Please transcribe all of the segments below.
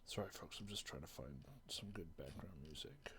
Sorry, folks, I'm just trying to find some good background music.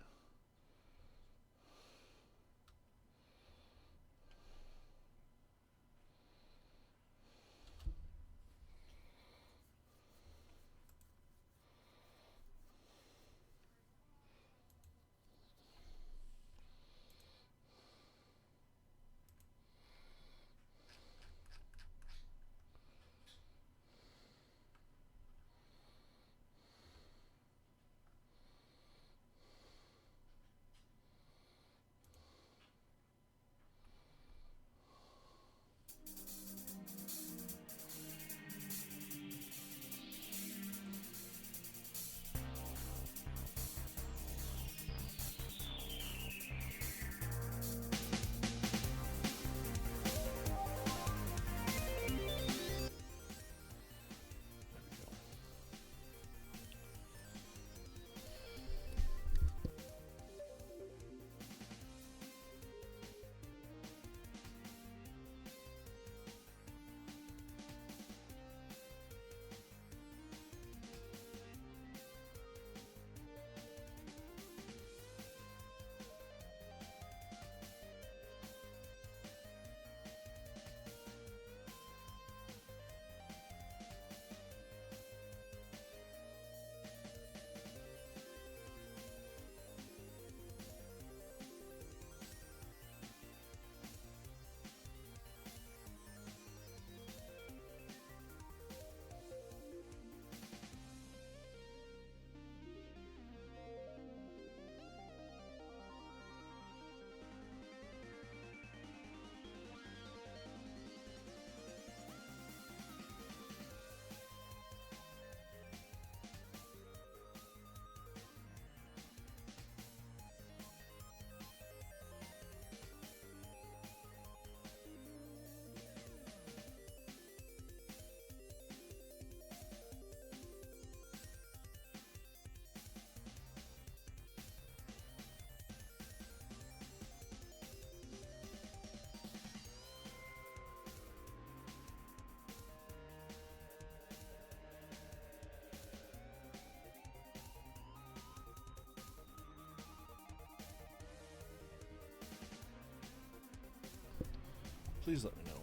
Please let me know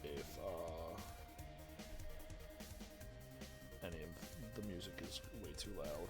if any of the music is way too loud.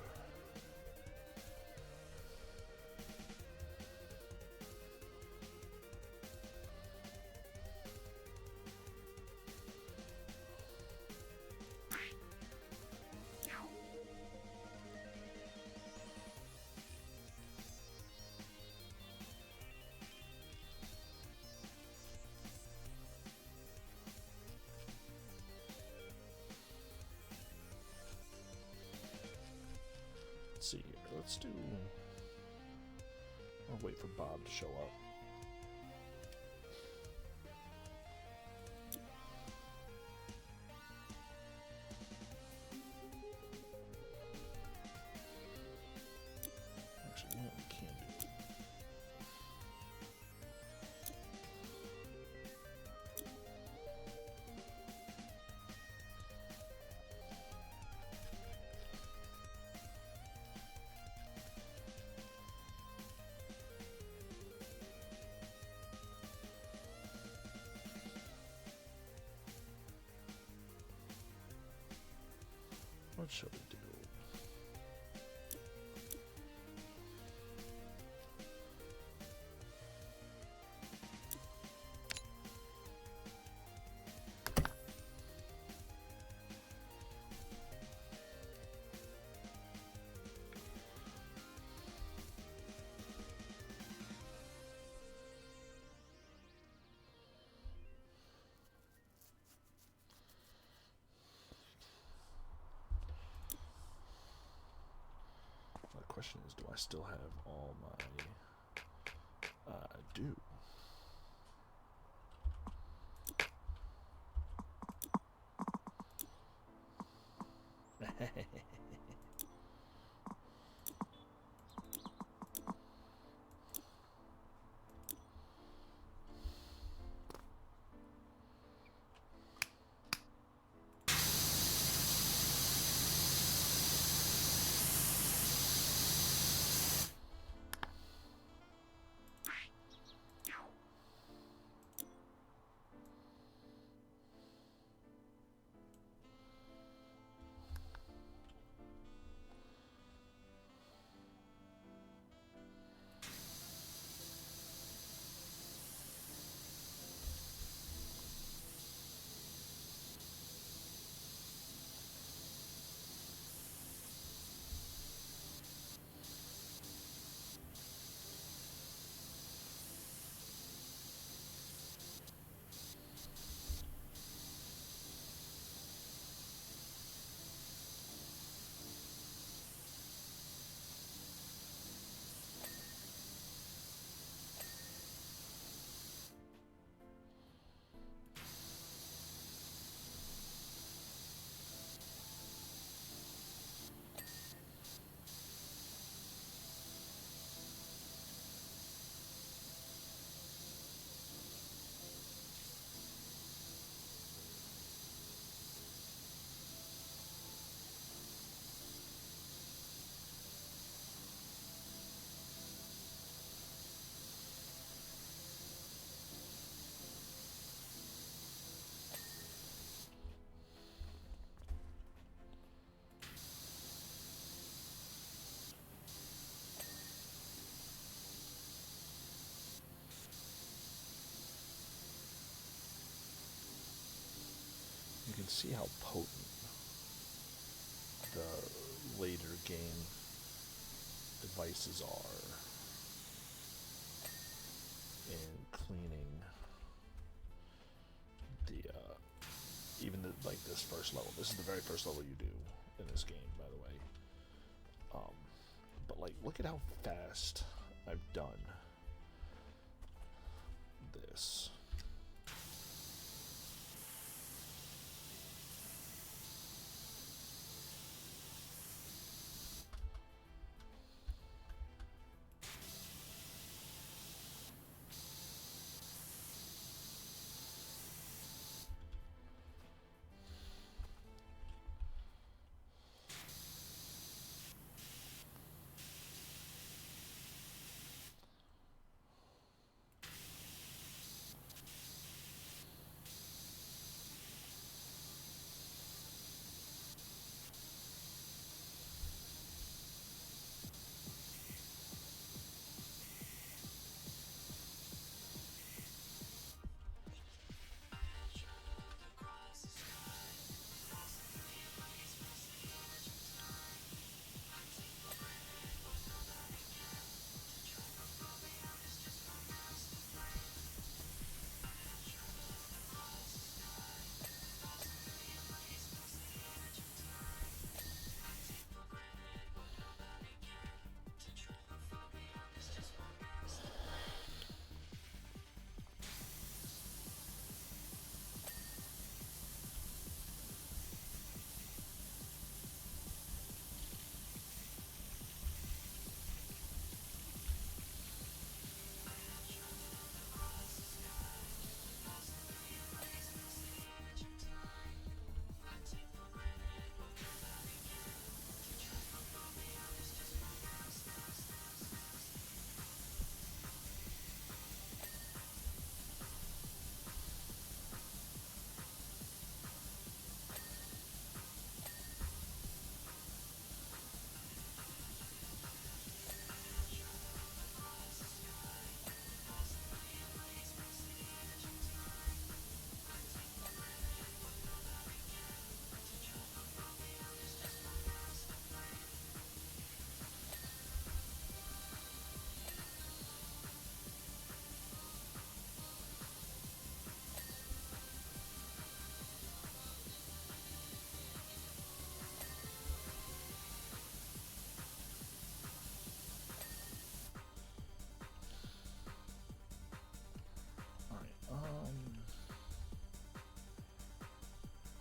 Let's see here. Let's do. I'll wait for Bob to show up. Actually, you know what we can do? What shall we do? The question is, do I still have all my... I do. see how potent the later game devices are in cleaning the even like this first level. This is the very first level you do in this game, by the way. But like, look at how fast I've done this.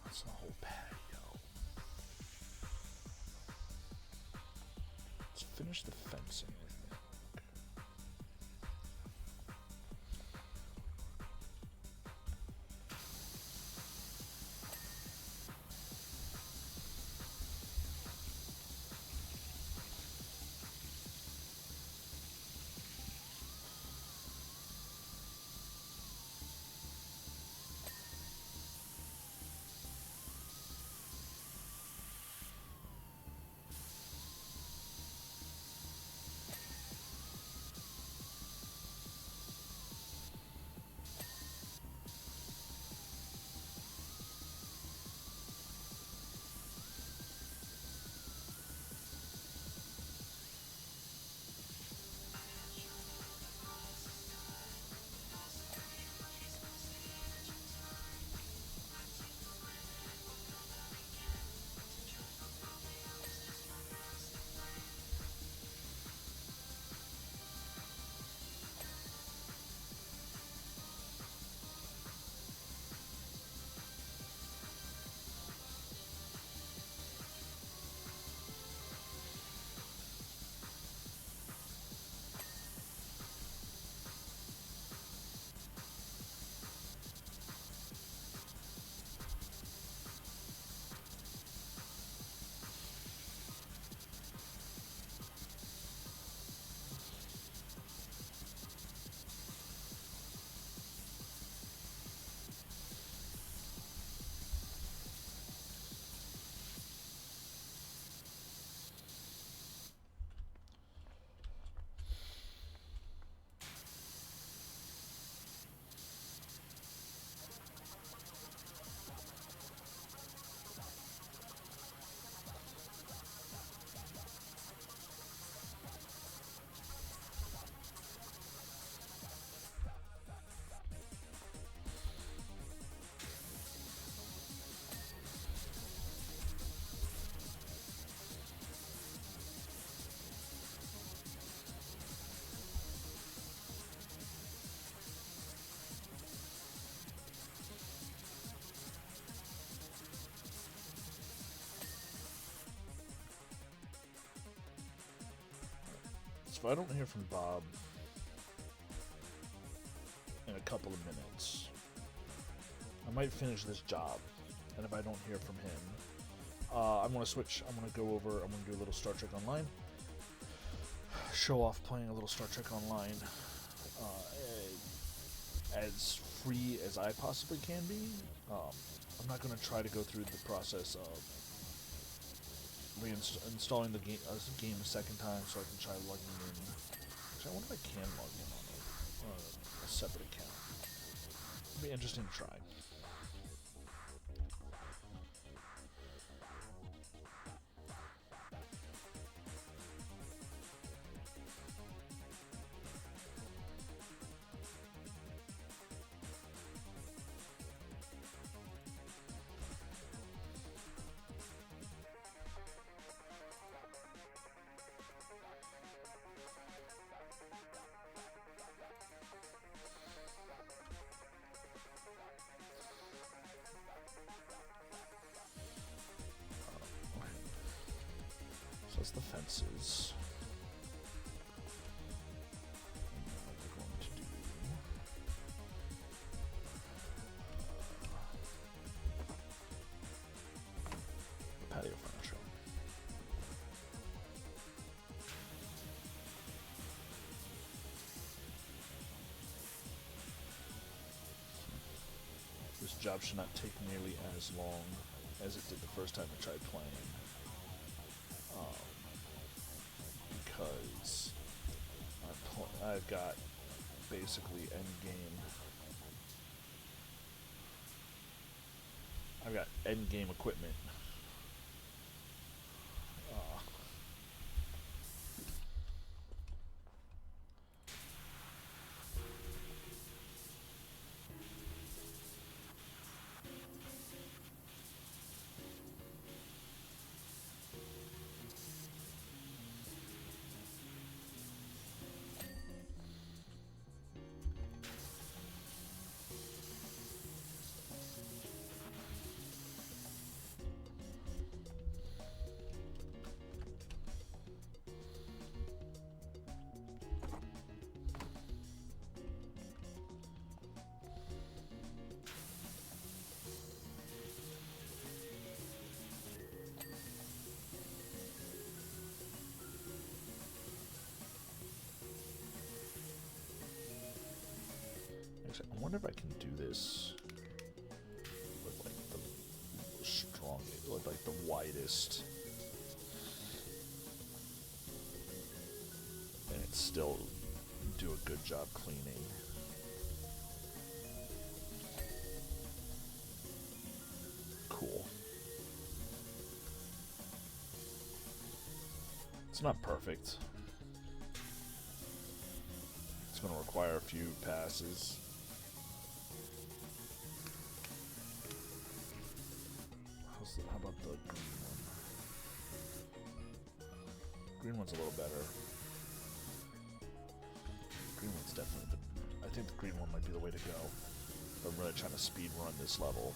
That's the whole patio. Let's finish the fencing, I think. if I don't hear from Bob in a couple of minutes, I might finish this job. And if I don't hear from him, I'm going to switch. I'm going to go over. I'm going to do a little Star Trek Online. Show off playing a little Star Trek Online as free as I possibly can be. I'm not going to try to go through the process of reinstalling the game a second time so I can try logging in. Actually, I wonder if I can log in on a separate account. It'd be interesting to try. So that's the fences. We're going to do patio furniture. This job should not take nearly as long as it did the first time I tried playing. Because I've got basically I've got end game equipment. Actually, I wonder if I can do this with like the strongest, with like the widest, and it still do a good job cleaning. Cool. It's not perfect. It's going to require a few passes. How about the green one? Green one's a little better. Green one's definitely I think the green one might be the way to go. But I'm really trying to speed run this level.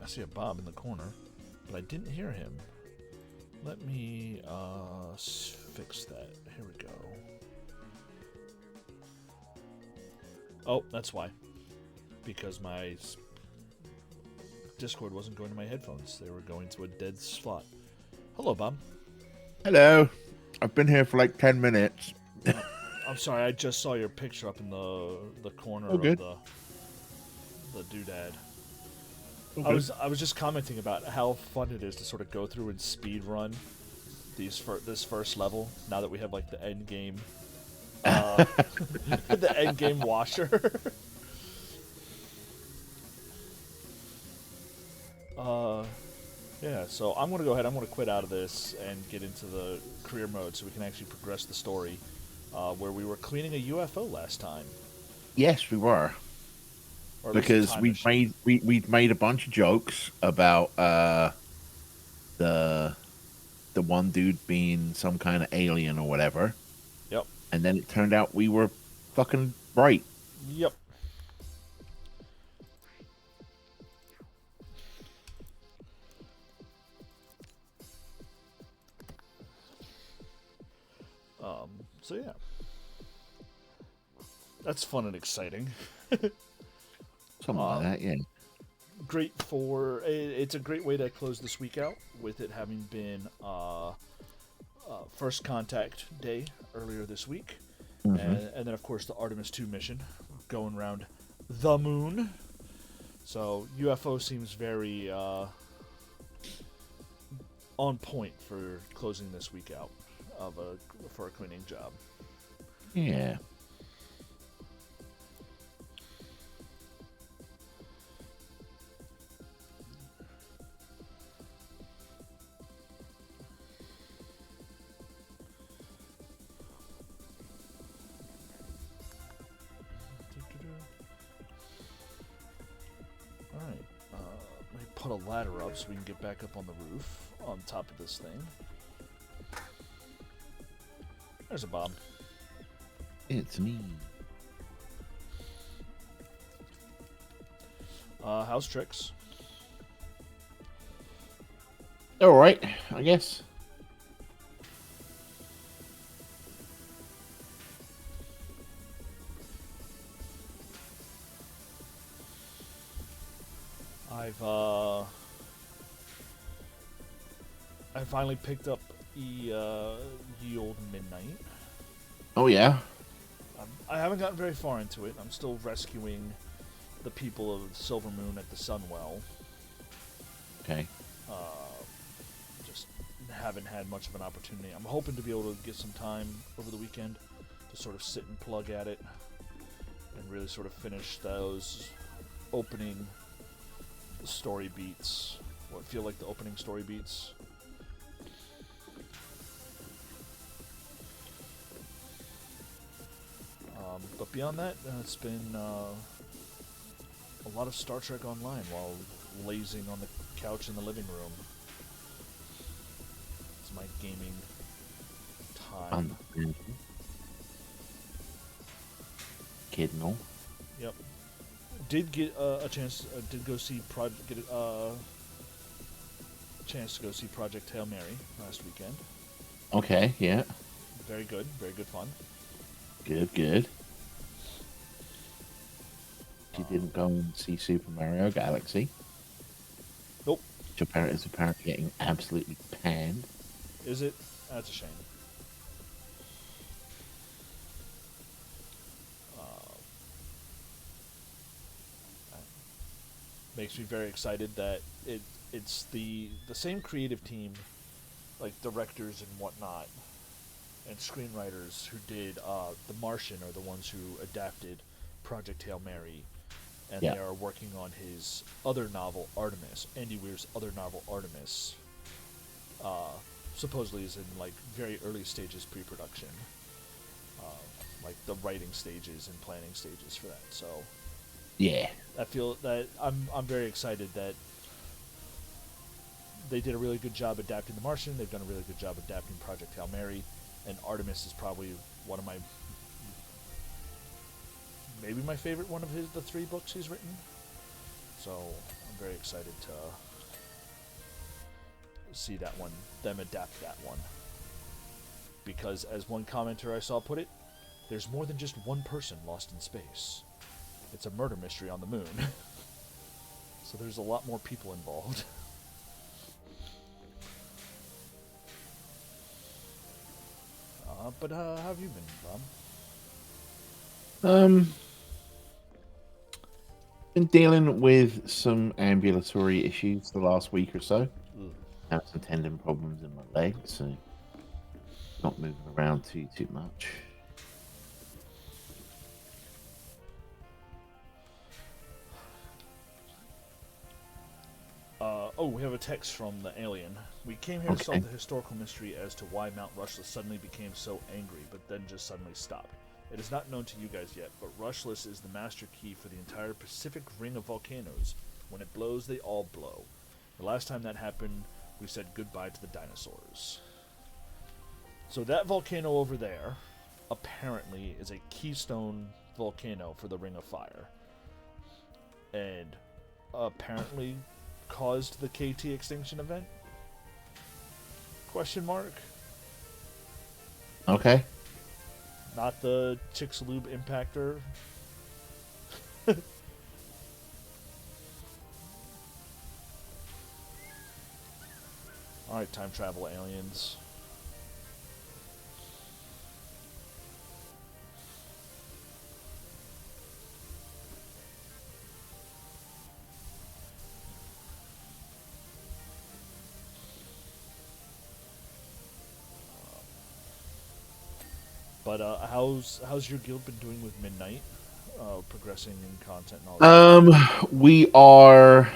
I see a Bob in the corner, but I didn't hear him. Let me fix that. Here we go. Oh, that's why. Because my Discord wasn't going to my headphones. They were going to a dead slot. Hello, Bob. Hello. I've been here for like 10 minutes. I'm sorry, I just saw your picture up in the corner Oh, of good. the doodad. Oh, I was just commenting about how fun it is to sort of go through and speed run this first level. Now that we have like the end game, the end game washer. Yeah. So I'm gonna go ahead. I'm gonna quit out of this and get into the career mode so we can actually progress the story. Where we were cleaning a UFO last time. Yes, we were. Or at least a Because time we'd machine. we'd made a bunch of jokes about the one dude being some kind of alien or whatever, Yep. and then it turned out we were fucking right. Yep. So yeah, that's fun and exciting. Something like that, yeah. Great for it's a great way to close this week out with it having been first contact day earlier this week, and then of course the Artemis 2 mission going around the moon. So UFO seems very on point for closing this week out for a cleaning job. Yeah. Alright, let me put a ladder up so we can get back up on the roof, on top of this thing. There's a Bob. It's me. How's Tricks? All right, I guess. I finally picked up Ye Old Midnight. Oh yeah. I haven't gotten very far into it. I'm still rescuing the people of Silver Moon at the Sunwell. Okay. Just haven't had much of an opportunity. I'm hoping to be able to get some time over the weekend to sort of sit and plug at it and really sort of finish those opening story beats. What feel like the opening story beats. But beyond that, it's been a lot of Star Trek Online while lazing on the couch in the living room. It's my gaming time. Kid, no. Yep. Did get a chance. Did go see chance to go see Project Hail Mary last weekend. Okay, yeah. Very good fun. Good. You didn't go and see Super Mario Galaxy. Nope. Which is apparently getting absolutely panned. Is it? That's a shame. Makes me very excited that it's the same creative team, like directors and whatnot, and screenwriters who did The Martian are the ones who adapted Project Hail Mary, and Yeah. they are working on his other novel, Artemis. Andy Weir's other novel, Artemis, supposedly is in like very early stages pre-production, like the writing stages and planning stages for that. So Yeah. I feel that I'm very excited that they did a really good job adapting The Martian. They've done a really good job adapting Project Hail Mary, and Artemis is probably one of maybe my favorite one of the three books he's written. So I'm very excited to see that one, them adapt that one. Because as one commenter I saw put it, there's more than just one person lost in space. It's a murder mystery on the moon. So there's a lot more people involved. But how have you been, Bob? Been dealing with some ambulatory issues the last week or so. Have some tendon problems in my leg, so not moving around too much. Oh, we have a text from the alien. We came here to solve the historical mystery as to why Mount Rushless suddenly became so angry, but then just suddenly stopped. It is not known to you guys yet, but Rushless is the master key for the entire Pacific Ring of volcanoes. When it blows, they all blow. The last time that happened, we said goodbye to the dinosaurs. So that volcano over there, apparently, is a keystone volcano for the Ring of Fire. And apparently caused the KT extinction event? Question mark? Okay. Not the Chicxulub impactor. Alright, time travel aliens. But how's your guild been doing with Midnight? Progressing in content and all that? We are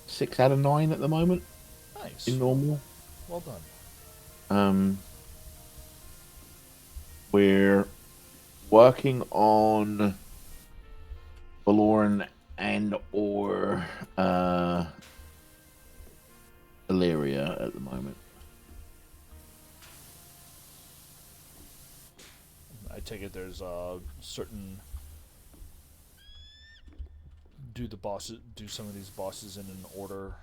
6 out of 9 at the moment. Nice. In normal. Well done. We're working on Valoran and or Illyria at the moment. I take it there's certain do some of these bosses in an order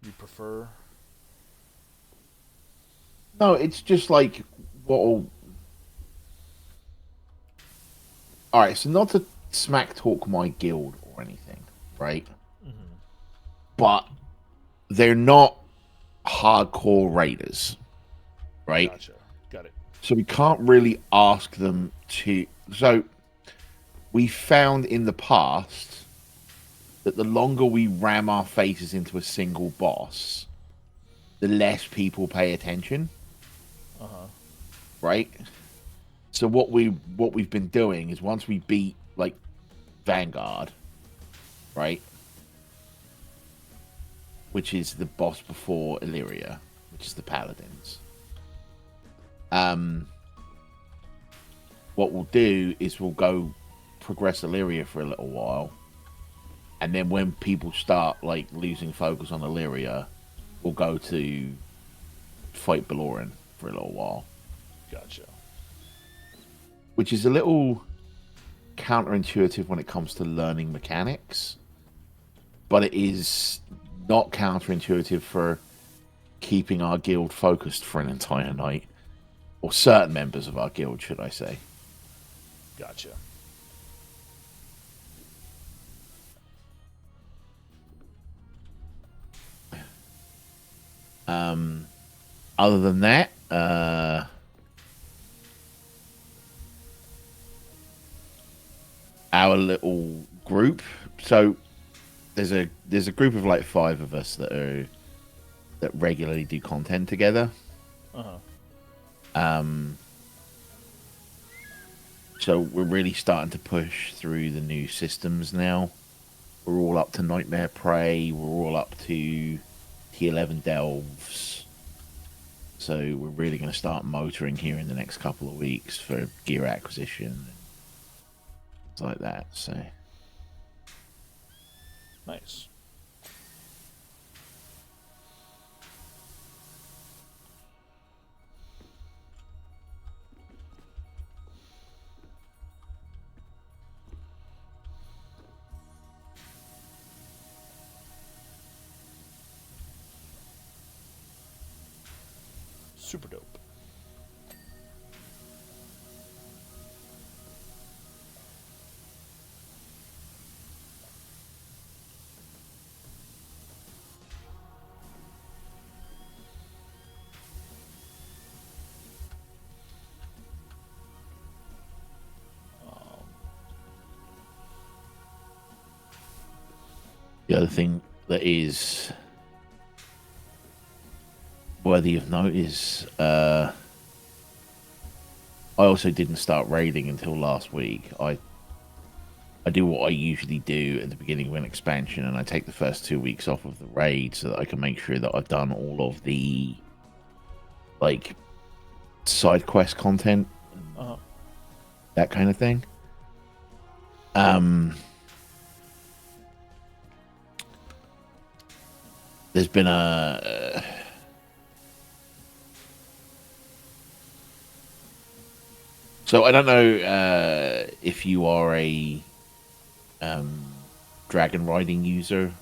you prefer? No, it's just like what. Alright, so not to smack talk my guild or anything, right? Mm-hmm. But they're not hardcore raiders, right? Gotcha. Got it. So we can't really ask them to. So we found in the past that the longer we ram our faces into a single boss, the less people pay attention. Right? So what we've been doing is once we beat like Vanguard, right? Which is the boss before Illyria, which is the Paladins. What we'll do is we'll go progress Illyria for a little while. And then when people start like losing focus on Illyria, we'll go to fight Valoran for a little while. Gotcha. Which is a little counterintuitive when it comes to learning mechanics. But it is not counterintuitive for keeping our guild focused for an entire night. Or certain members of our guild, should I say. Gotcha. Other than that, our little group. So there's a group of like 5 of us that regularly do content together. So we're really starting to push through the new systems now. We're all up to Nightmare Prey. We're all up to T11 Delves. So we're really going to start motoring here in the next couple of weeks for gear acquisition and things like that. So nice. super dope. The other thing that is worthy of note is I also didn't start raiding until last week. I do what I usually do at the beginning of an expansion, and I take the first 2 weeks off of the raid so that I can make sure that I've done all of the like side quest content, that kind of thing. There's been a so I don't know if you are a dragon riding user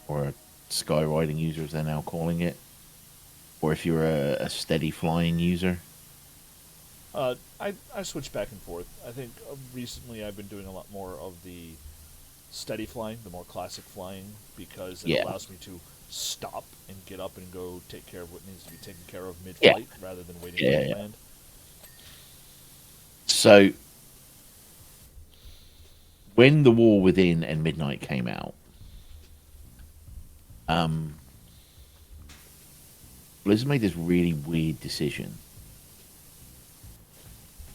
or a sky riding user, as they're now calling it, or if you're a steady flying user. I switch back and forth. I think recently I've been doing a lot more of the steady flying, the more classic flying, because it allows me to stop and get up and go take care of what needs to be taken care of mid-flight rather than waiting for it to land. So, when The War Within and Midnight came out, Blizzard made this really weird decision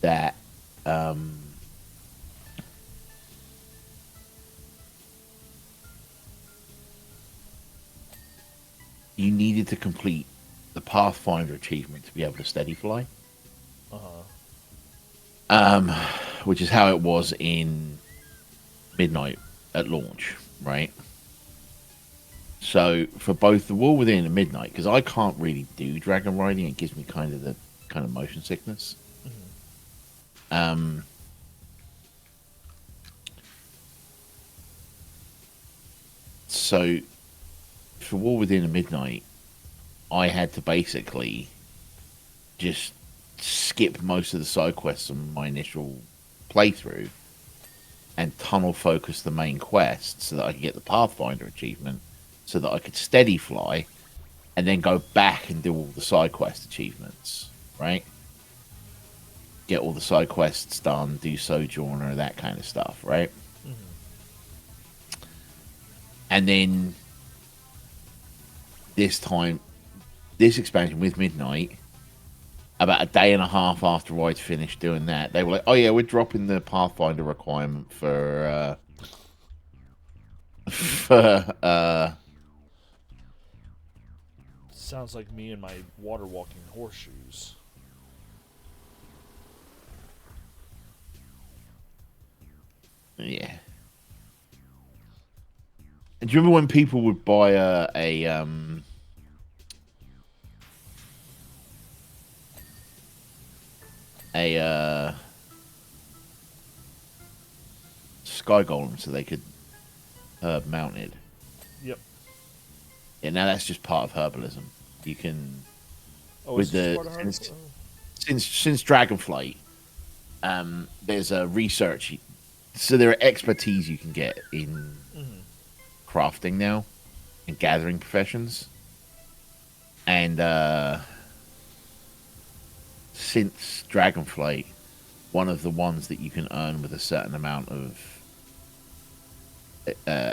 that you needed to complete the Pathfinder achievement to be able to steady fly. Which is how it was in Midnight at launch, right? So for both The War Within and Midnight, because I can't really do dragon riding, it gives me kind of motion sickness. So for War Within and Midnight, I had to basically just skip most of the side quests on my initial playthrough and tunnel focus the main quest so that I could get the Pathfinder achievement, so that I could steady fly and then go back and do all the side quest achievements, right? Get all the side quests done, do Sojourner, that kind of stuff, right? And then this expansion with Midnight, about a day and a half after I'd finished doing that, they were like, "Oh yeah, we're dropping the Pathfinder requirement for Sounds like me and my water walking horseshoes. Yeah. And do you remember when people would buy a sky golem so they could herb mounted? Yep. Yeah, now that's just part of herbalism. You can With the since Dragonflight, there's a research. So there are expertise you can get in crafting now, and gathering professions, and since Dragonflight, one of the ones that you can earn with a certain amount of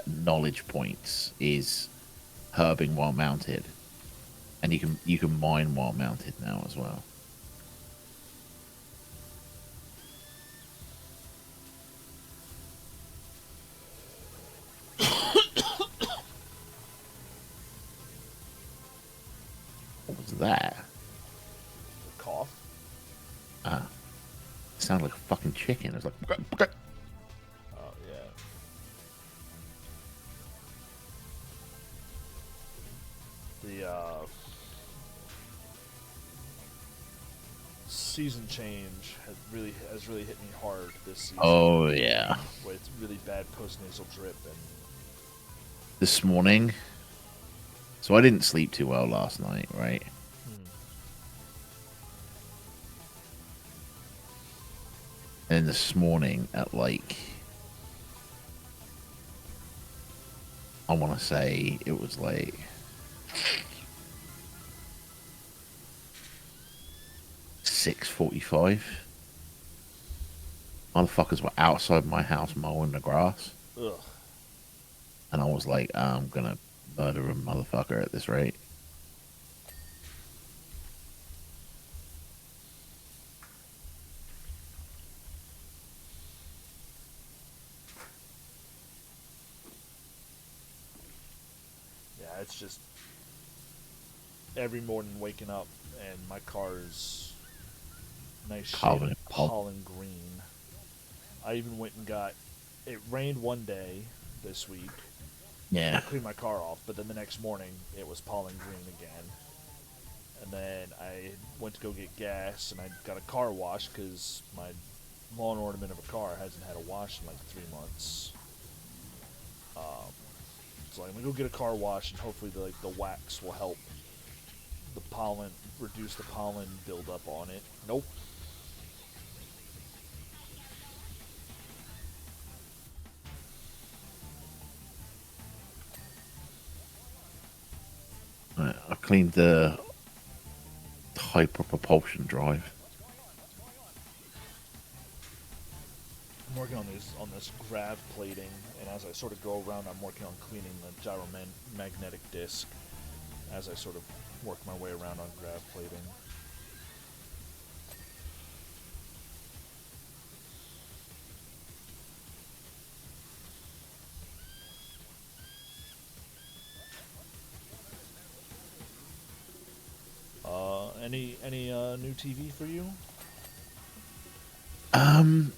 knowledge points is herbing while mounted, and you can mine while mounted now as well. What was that? Cough. It sounded like a fucking chicken. It was like. Oh yeah. The season change has really hit me hard this season. Oh yeah. With really bad postnasal drip and. This morning. So I didn't sleep too well last night, right? And this morning at like, I want to say it was like 6:45. Motherfuckers were outside my house mowing the grass, Ugh. and I was like, I'm gonna murder a motherfucker at this rate. Yeah, it's just every morning waking up and my car's nice shade Covered in of pollen. pollen green. I even went and got. It rained one day this week. I Yeah. cleaned my car off, but then the next morning it was pollen green again. And then I went to go get gas, and I got a car wash because my lawn ornament of a car hasn't had a wash in like 3 months. So I'm gonna go get a car wash, and hopefully the wax will help the pollen reduce the pollen buildup on it. Nope. I cleaned the hyper propulsion drive. I'm working on this grav plating, and as I sort of go around, I'm working on cleaning the gyromagnetic disc as I sort of work my way around on grav plating. Any new TV for you? Um,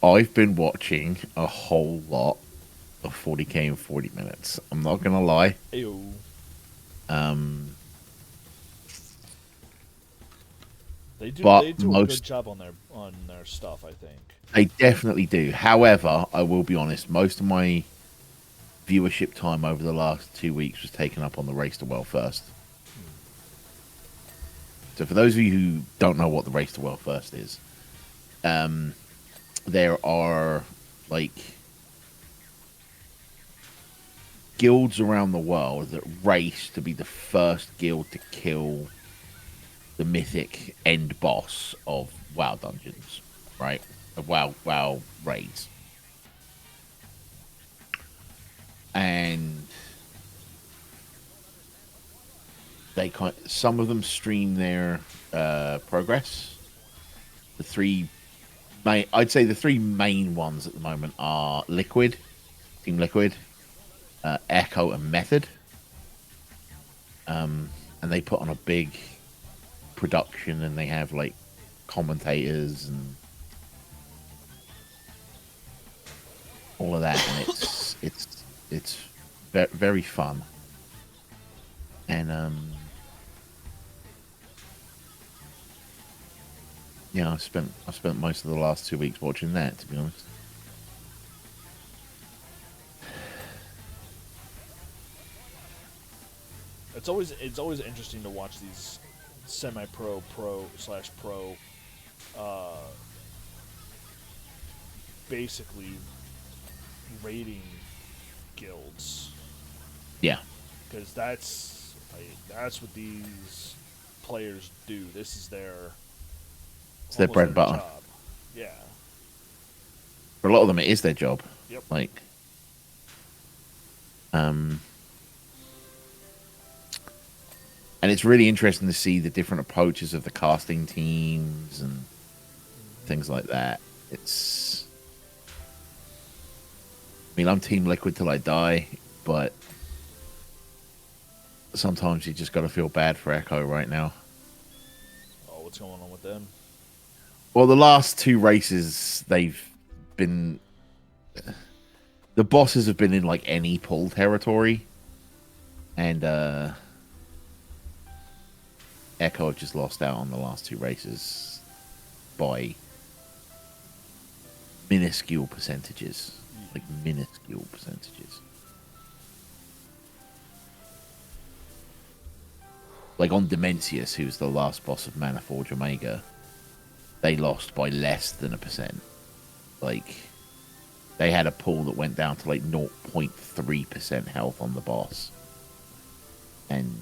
I've been watching a whole lot of 40K in 40 minutes. I'm not gonna lie. Ayo. Um, They do but they do a most good job on their stuff, I think. they definitely do. However, I will be honest. Most of my viewership time over the last 2 weeks was taken up on the Race to Well First. So for those of you who don't know what the Race to Well First is, there are like guilds around the world that race to be the first guild to kill the mythic end boss of WoW dungeons, right? Of WoW raids. And some of them stream their progress. I'd say the three main ones at the moment are Liquid, Team Liquid, Echo, and Method. And they put on a big production, and they have like commentators and all of that, and it's very fun. And yeah, I've spent most of the last 2 weeks watching that, to be honest. It's always interesting to watch these semi-pro, pro/pro, basically raiding guilds, Yeah, because that's what these players do. This is their it's their almost bread and butter. job. Yeah. For a lot of them, it is their job. Yep. Like, and it's really interesting to see the different approaches of the casting teams and things like that. I mean, I'm Team Liquid till I die, but sometimes you just got to feel bad for Echo right now. Oh, what's going on with them? Well, the last two races, they've been... The bosses have been in, like, any pull territory. And, Echo have just lost out on the last two races by minuscule percentages. Like, minuscule percentages. Like, on Dimensius, who's the last boss of Mana Forge Omega, they lost by less than a percent. Like, they had a pool that went down to like 0.3% health on the boss. And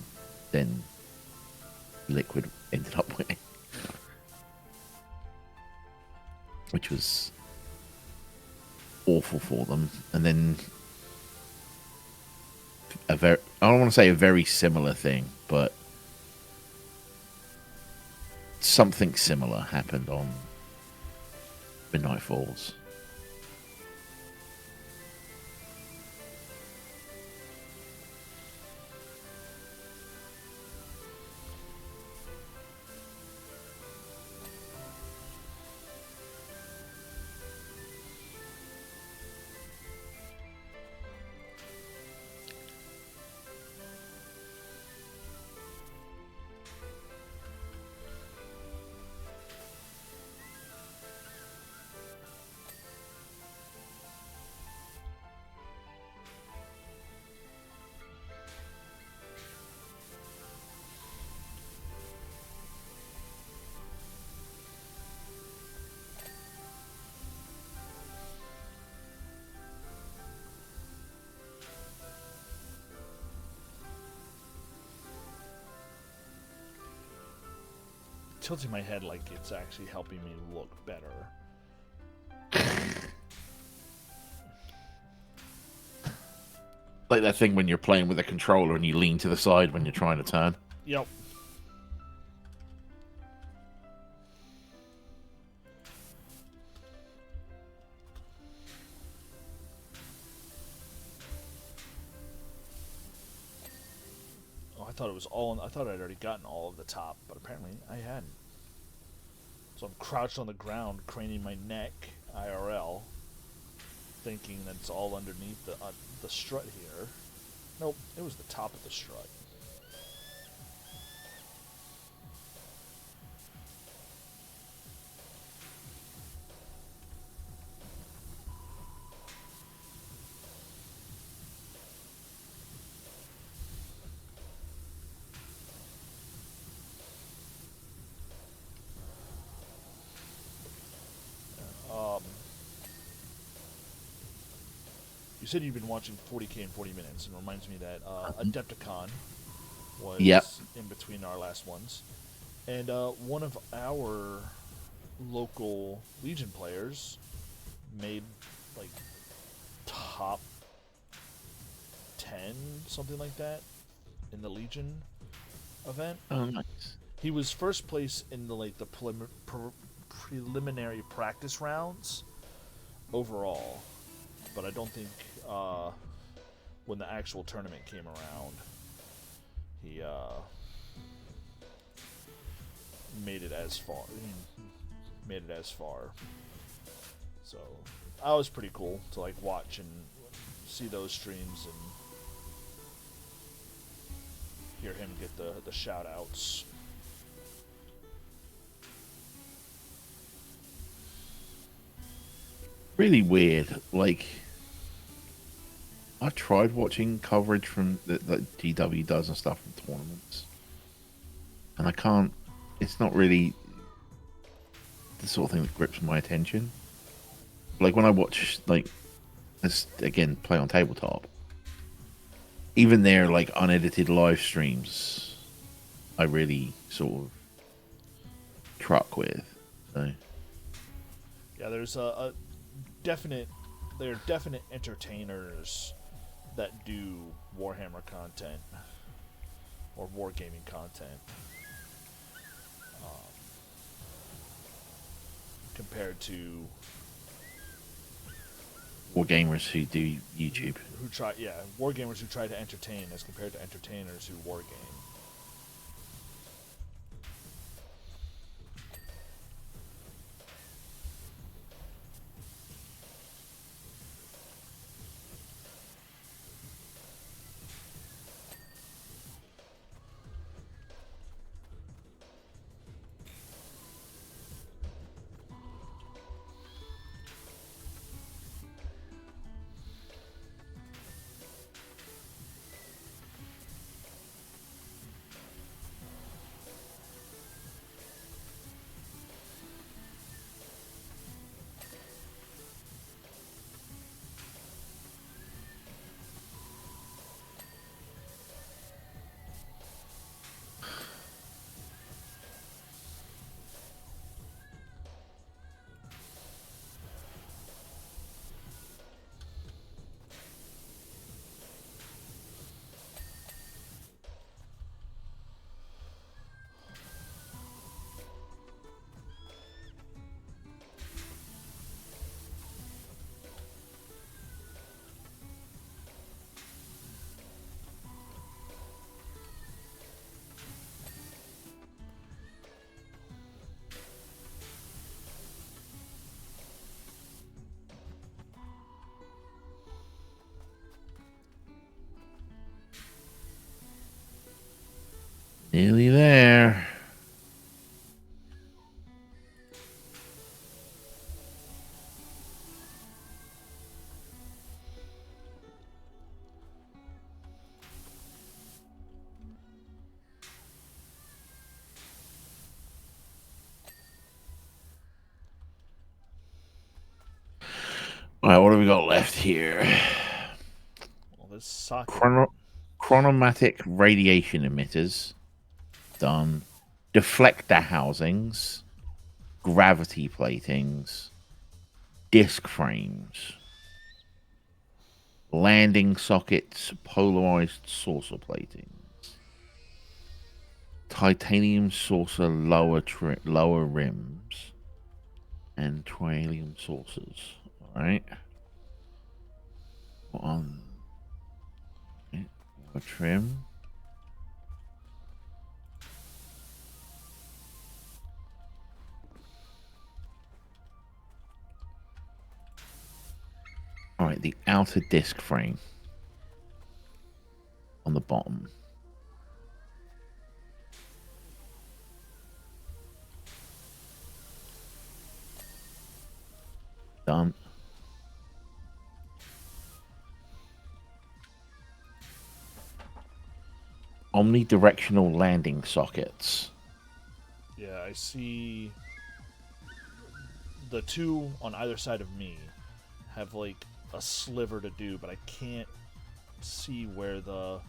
then Liquid ended up winning. Which was awful for them. And then I don't want to say a very similar thing, but something similar happened on Midnight Falls. Tilting my head like it's actually helping me look better. Like that thing when you're playing with a controller and you lean to the side when you're trying to turn. Yep. Oh, I thought it was all. I thought I'd already gotten all of the top, but apparently I hadn't. So I'm crouched on the ground, craning my neck, IRL, thinking that it's all underneath the strut here. Nope, it was the top of the strut. You said you've been watching 40K in 40 minutes, and it reminds me that Adepticon was in between our last ones. And one of our local Legion players made, like, top 10, something like that, in the Legion event. Oh, nice. He was first place in the preliminary practice rounds overall, but I don't think when the actual tournament came around, he made it as far. So that was pretty cool to like watch and see those streams and hear him get the shout outs. Really weird. Like, I tried watching coverage from that GW does and stuff from tournaments, and I can't. It's not really the sort of thing that grips my attention. Like when I watch, like, this again, play on tabletop. Even their like unedited live streams, I really sort of truck with. So Yeah, there's a definite. There are definite entertainers that do Warhammer content or wargaming content compared to wargamers who do YouTube. Wargamers who try to entertain as compared to entertainers who wargame. Nearly there. All right, what have we got left here? Well, this socket. Chronomatic radiation emitters. Done. Deflector housings. Gravity platings. Disc frames. Landing sockets. Polarized saucer platings. Titanium saucer lower rims. And trialium saucers. Alright. On trim. Alright, the outer disc frame on the bottom. Done. Omnidirectional landing sockets. Yeah, I see the two on either side of me have like a sliver to do, but I can't see where the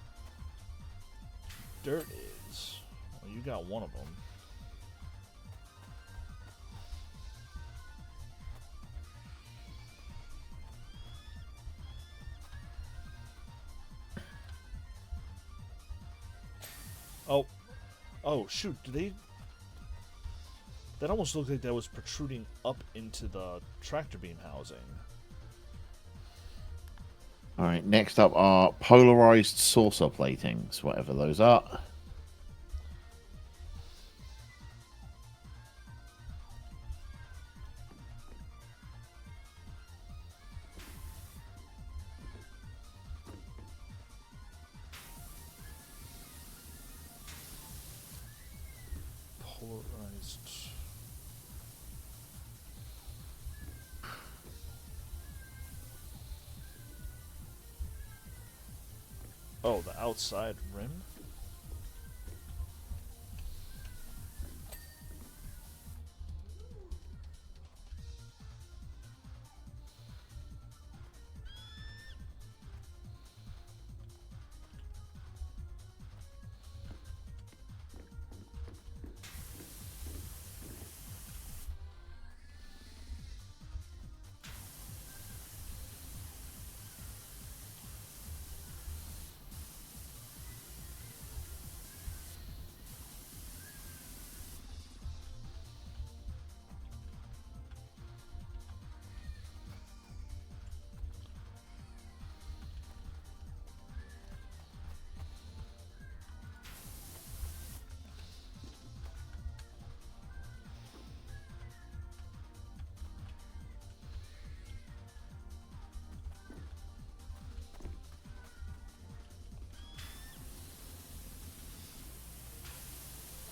dirt is. Well, you got one of them. Oh. Oh, shoot. Did they... That almost looked like that was protruding up into the tractor beam housing. Alright, next up are polarized saucer platings, whatever those are. Polarized... Oh, the outside rim?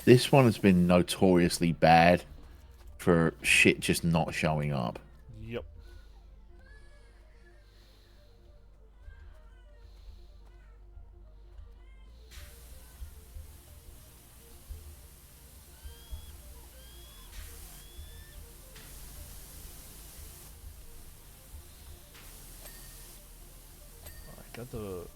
This one has been notoriously bad for shit just not showing up. Yep. Alright, got the...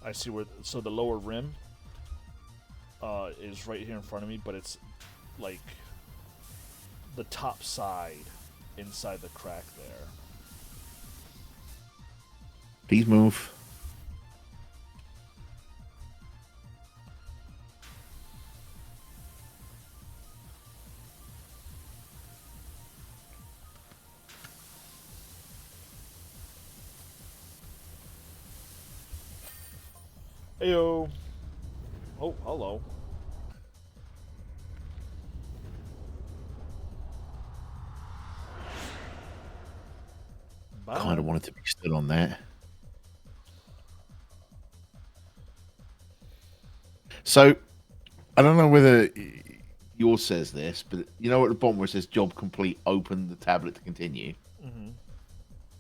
I see where. So the lower rim is right here in front of me, but it's like the top side inside the crack there. Please move. Heyo. Oh, hello. Bye. Kind of wanted to be stood on that. So, I don't know whether yours says this, but you know at the bottom where it says "Job complete," open the tablet to continue. Mm-hmm.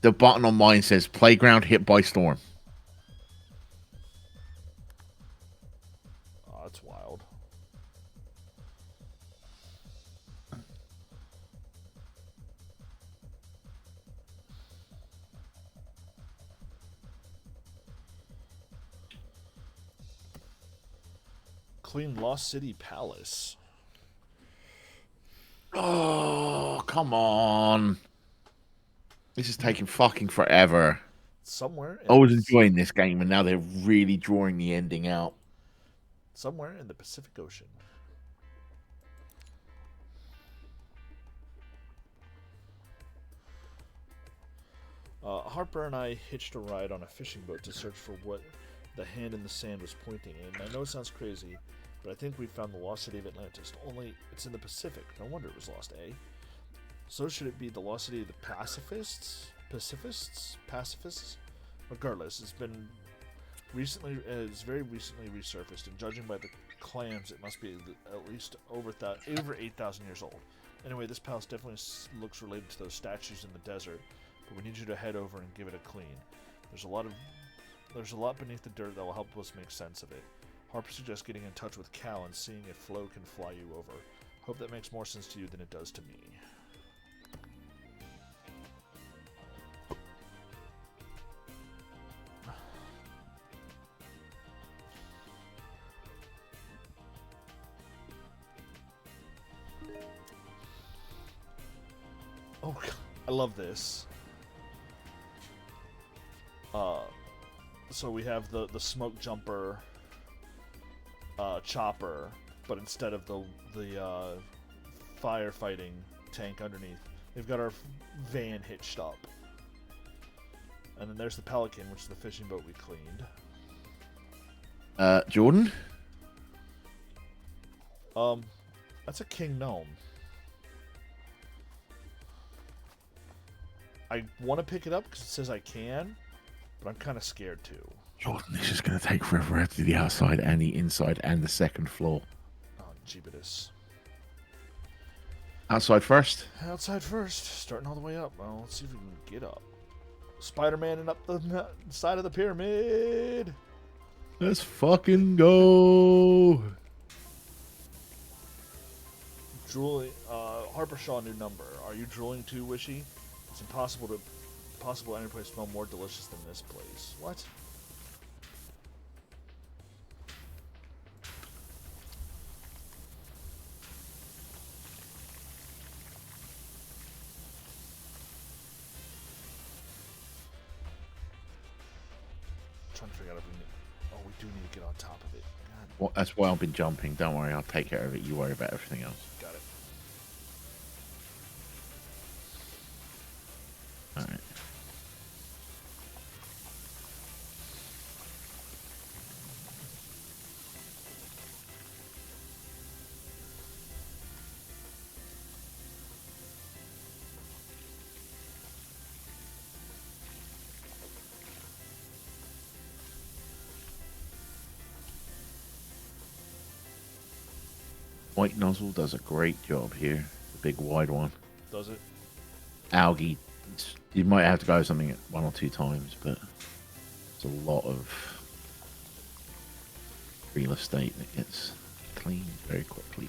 The button on mine says "Playground hit by storm." Oh, that's wild. Clean Lost City Palace. Oh, come on. This is taking fucking forever. Somewhere. I was enjoying this game, and now they're really drawing the ending out. Somewhere in the Pacific Ocean. Harper and I hitched a ride on a fishing boat to search for what the hand in the sand was pointing in. I know it sounds crazy, but I think we found the lost city of Atlantis. Only it's in the Pacific. No wonder it was lost, eh? So should it be the lost city of the pacifists? Pacifists? Regardless, it's very recently resurfaced, and judging by the clams, it must be at least over 8,000 years old. Anyway, this palace definitely looks related to those statues in the desert, but we need you to head over and give it a clean. There's a lot beneath the dirt that will help us make sense of it. Harper suggests getting in touch with Cal and seeing if Flo can fly you over. Hope that makes more sense to you than it does to me. Oh, I love this. So we have the smoke jumper chopper, but instead of the firefighting tank underneath, we've got our van hitched up. And then there's the Pelican, which is the fishing boat we cleaned. Jordan? That's a king gnome. I want to pick it up because it says I can, but I'm kind of scared too. Jordan, this is going to take forever to the outside and the inside and the second floor. Oh, jeebus. Outside first? Outside first, starting all the way up. Well, let's see if we can get up. Spider-Man and up the side of the pyramid. Let's fucking go. Drooling. Harper Shaw, new number. Are you drooling too, Wishy? It's impossible any place smell more delicious than this place. What? Trying to figure out if we need. Oh, we do need to get on top of it. God. Well, that's why I've been jumping. Don't worry, I'll take care of it. You worry about everything else. Got it. All right. White nozzle does a great job here. The big wide one. Does it? Algae. You might have to go something 1 or 2 times, but it's a lot of real estate that gets cleaned very quickly.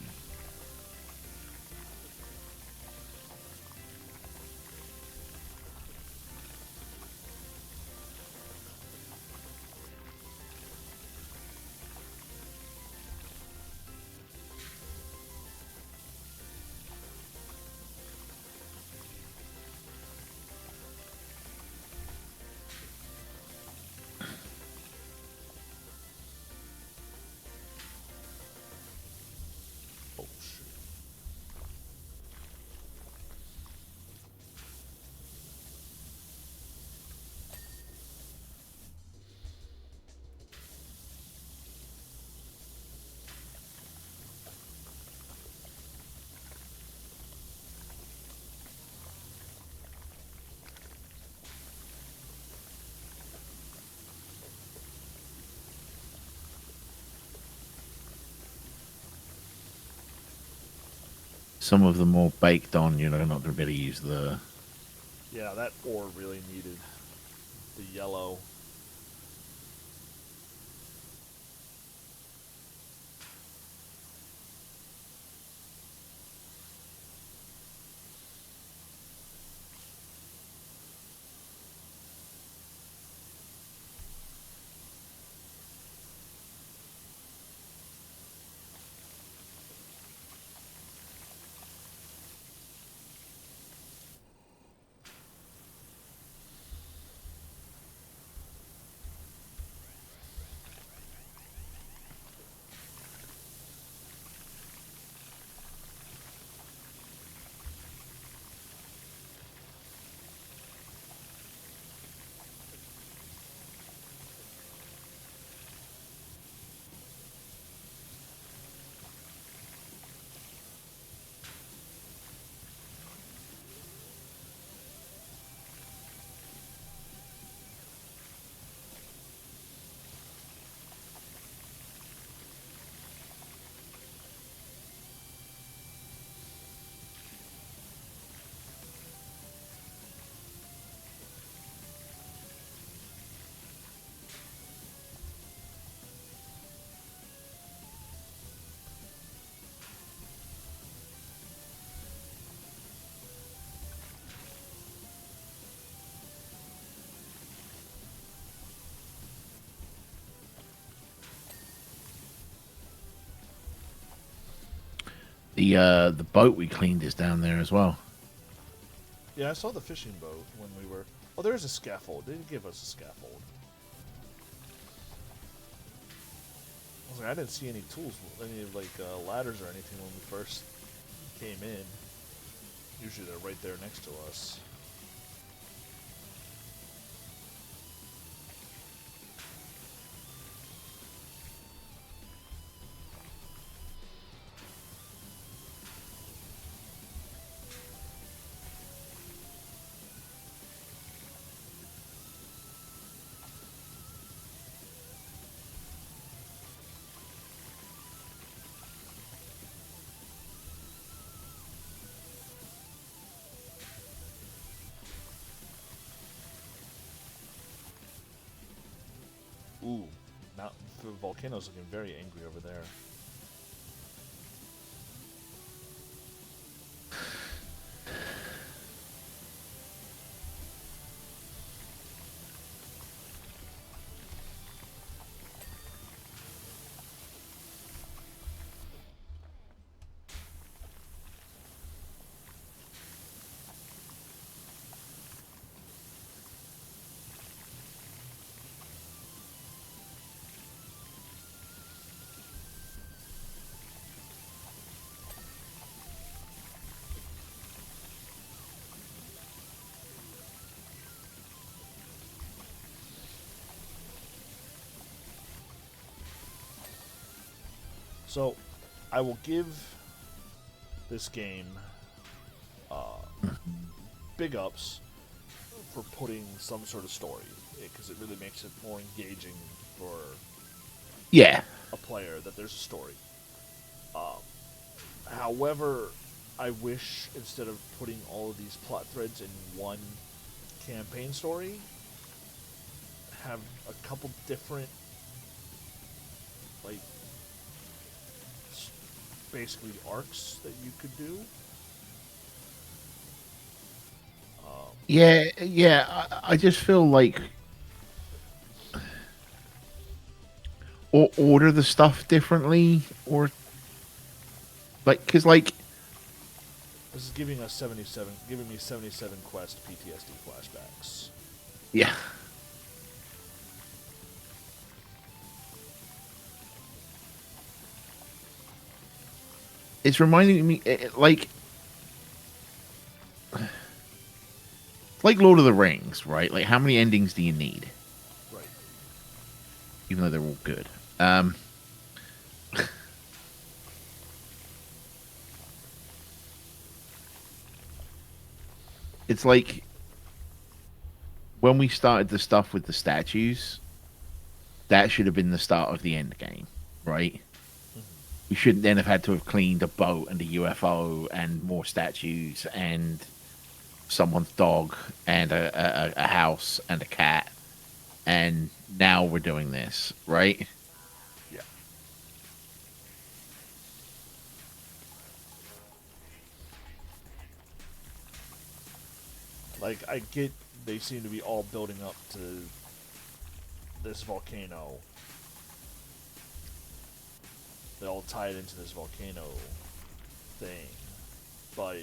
some of them all baked on, you're not going to be able to use the... Yeah, that ore really needed the yellow. The boat we cleaned is down there as well. Yeah, I saw the fishing boat when we were... Oh, there's a scaffold. They did give us a scaffold. I was like, I didn't see any tools, any like ladders or anything when we first came in. Usually they're right there next to us. Ooh, the volcano's looking very angry over there. So, I will give this game big ups for putting some sort of story, because it really makes it more engaging for Yeah. a player that there's a story. However, I wish instead of putting all of these plot threads in one campaign story, have a couple different, like, basically arcs that you could do. Yeah. I just feel like, or order the stuff differently, or like, because like, This is giving me 77 quest PTSD flashbacks. yeah, it's reminding me like Lord of the Rings, right? Like, how many endings do you need? Right. Even though they're all good. It's like when we started the stuff with the statues, that should have been the start of the end game, right? We shouldn't then have had to have cleaned a boat and a UFO and more statues and someone's dog and a house and a cat. And now we're doing this, right? Yeah. Like, I get they seem to be all building up to this volcano. They all tie it into this volcano thing. But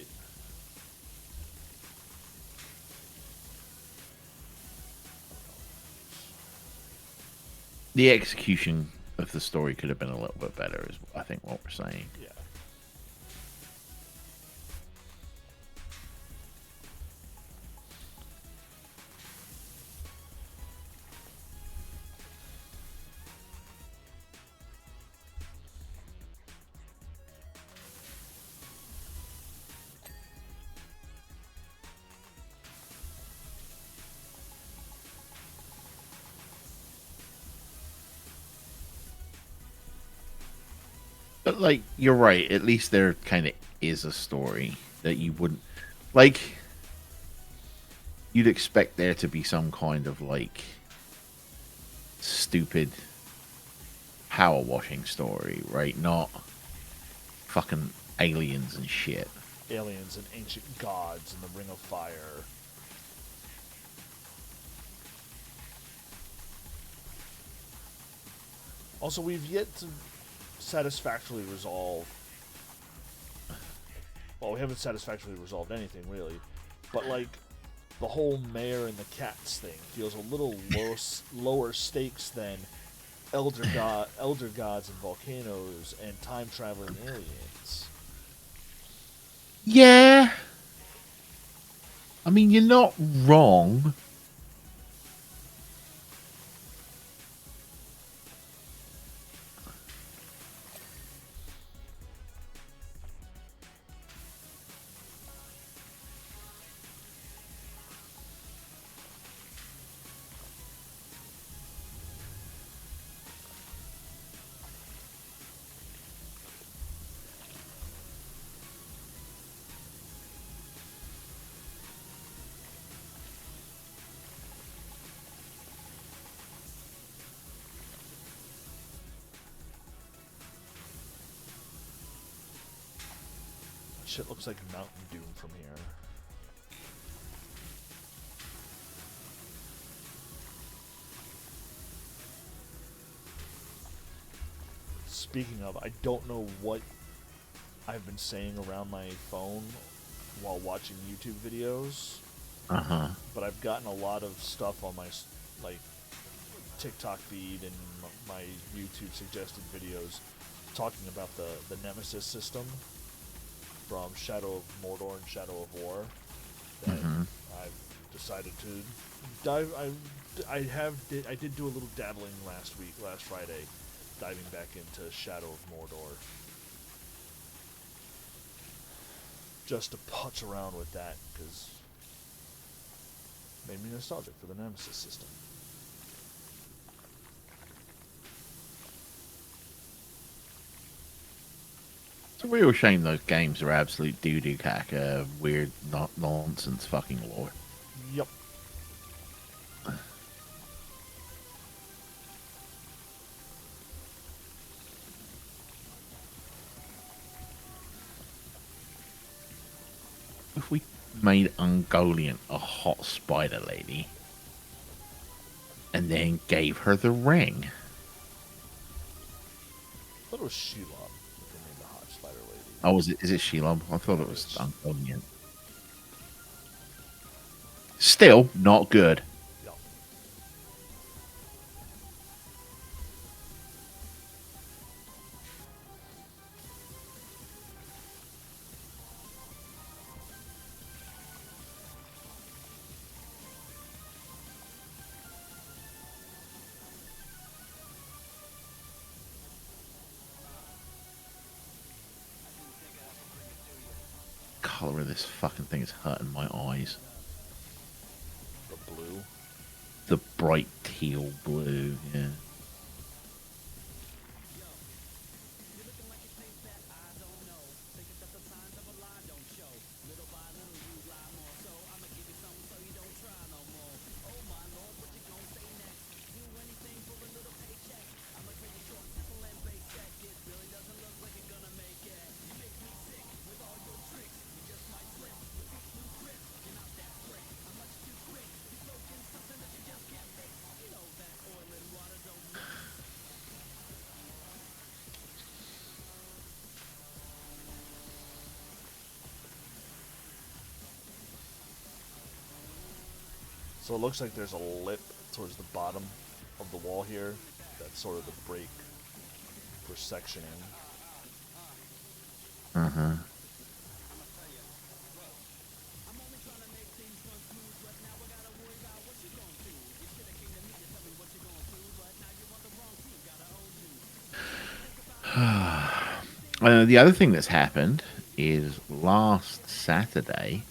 The execution of the story could have been a little bit better, is I think what we're saying. yeah. But like, you're right. At least there kind of is a story that you wouldn't like. You'd expect there to be some kind of like stupid power washing story, right? Not fucking aliens and shit. Aliens and ancient gods and the Ring of Fire. Also, we've yet to satisfactorily resolve. Well, we haven't satisfactorily resolved anything, really. But, like, the whole mayor and the cats thing feels a little lower stakes than elder gods and volcanoes and time-traveling aliens. Yeah. I mean, you're not wrong. Shit looks like Mountain Doom from here. Speaking of, I don't know what I've been saying around my phone while watching YouTube videos, but I've gotten a lot of stuff on my like TikTok feed and my YouTube suggested videos talking about the Nemesis system from Shadow of Mordor and Shadow of War that I've decided to dive. I did do a little dabbling last Friday, diving back into Shadow of Mordor, just to putz around with that because it made me nostalgic for the Nemesis system. It's a real shame those games are absolute doo-doo caca, weird, not nonsense fucking lore. Yep. If we made Ungoliant a hot spider lady and then gave her the ring. I thought it was Shelob that they named the hot spider lady. Oh, is it Shelob? I thought it was Ungoliant. Still not good. Yep. Color of this fucking thing is hurting my eyes. The blue. The bright teal blue, yeah. So it looks like there's a lip towards the bottom of the wall here. That's sort of the break for sectioning. Uh-huh. The other thing that's happened is last Saturday,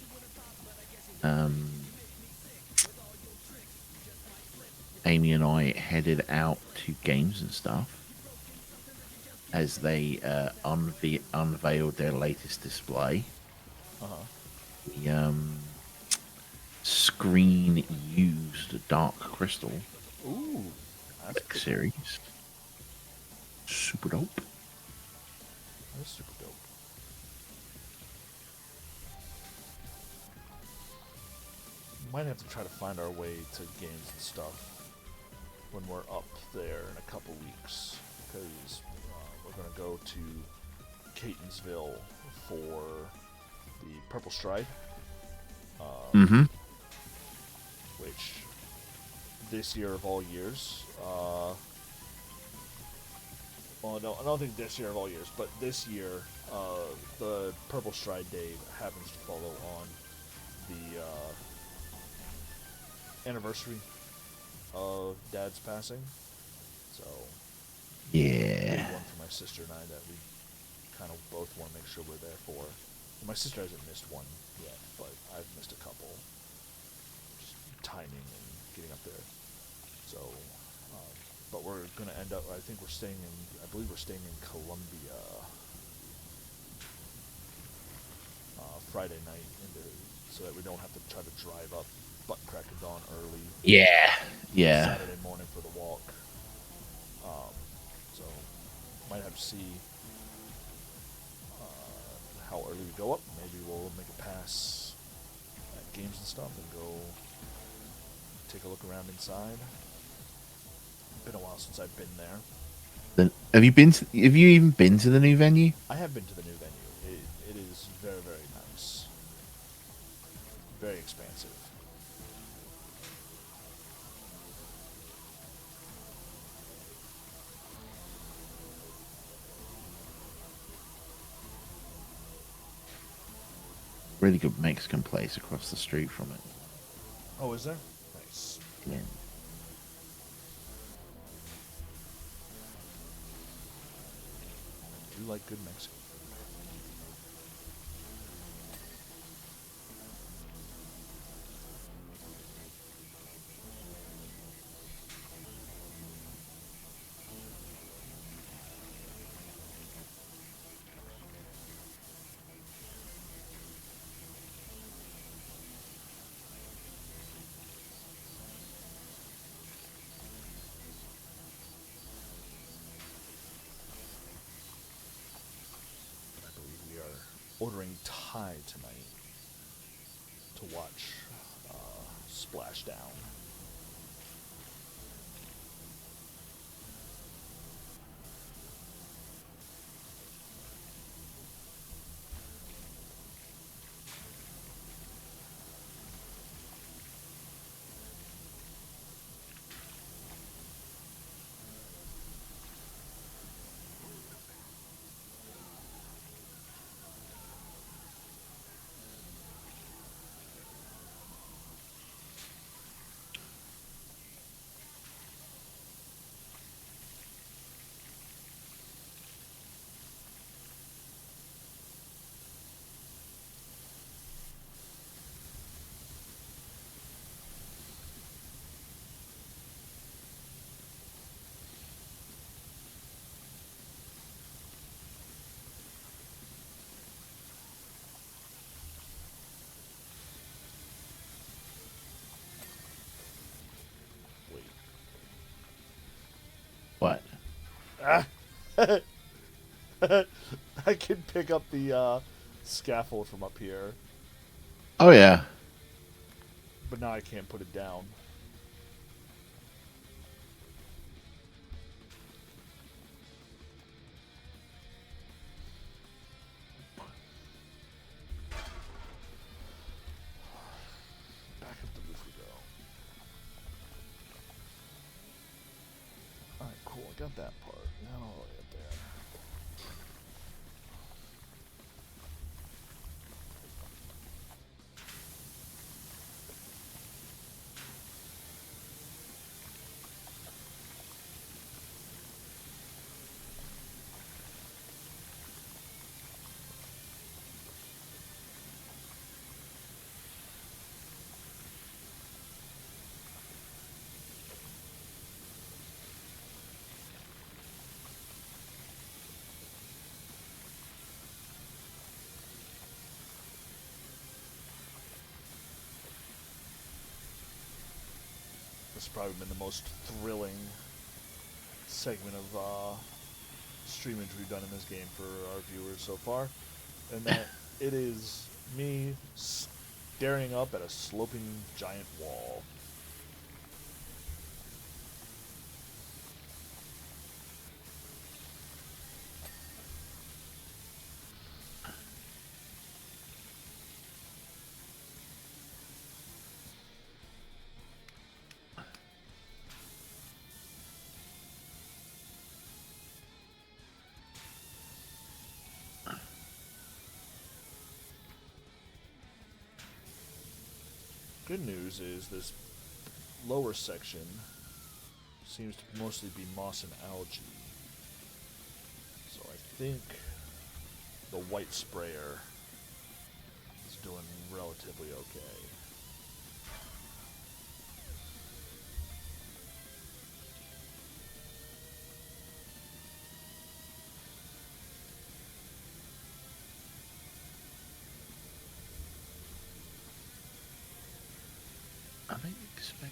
Amy and I headed out to Games and Stuff as they unveiled their latest display. Uh-huh. The screen used Dark Crystal Ooh, that's pretty cool. series. Super dope. That's super dope. Might have to try to find our way to Games and Stuff when we're up there in a couple weeks, because we're going to go to Catonsville for the Purple Stride, Mm-hmm. which this year of all years, well, no, I don't think this year of all years, but this year, the Purple Stride Day happens to follow on the anniversary of Dad's passing. So, Yeah. big one for my sister and I that we kind of both want to make sure we're there for. My sister hasn't missed one yet, but I've missed a couple. Just timing and getting up there. So, but we're going to end up, I think we're staying in, I believe we're staying in Columbia Friday night, so that we don't have to try to drive up butt crack of dawn early Yeah. Yeah. Saturday morning for the walk. So, might have to see how early we go up. Maybe we'll make a pass at Games and Stuff and go take a look around inside. Been a while since I've been there. Then have you been? Have you even been to the new venue? I have been to the new venue. It is very, very nice. Very expansive. Really good Mexican place across the street from it. Oh, is there? Nice. Yeah. I do like good Mexican. I believe we are ordering Thai tonight to watch Splashdown. Wait. What? Ah! I can pick up the scaffold from up here, Oh yeah. but now I can't put it down. Back up the roof we go. got that part. Not all the way up there. This has probably been the most thrilling segment of streamage we've done in this game for our viewers so far, and that it is me staring up at a sloping giant wall. Good news is this lower section seems to mostly be moss and algae. So I think the white sprayer is doing relatively okay. I don't expect.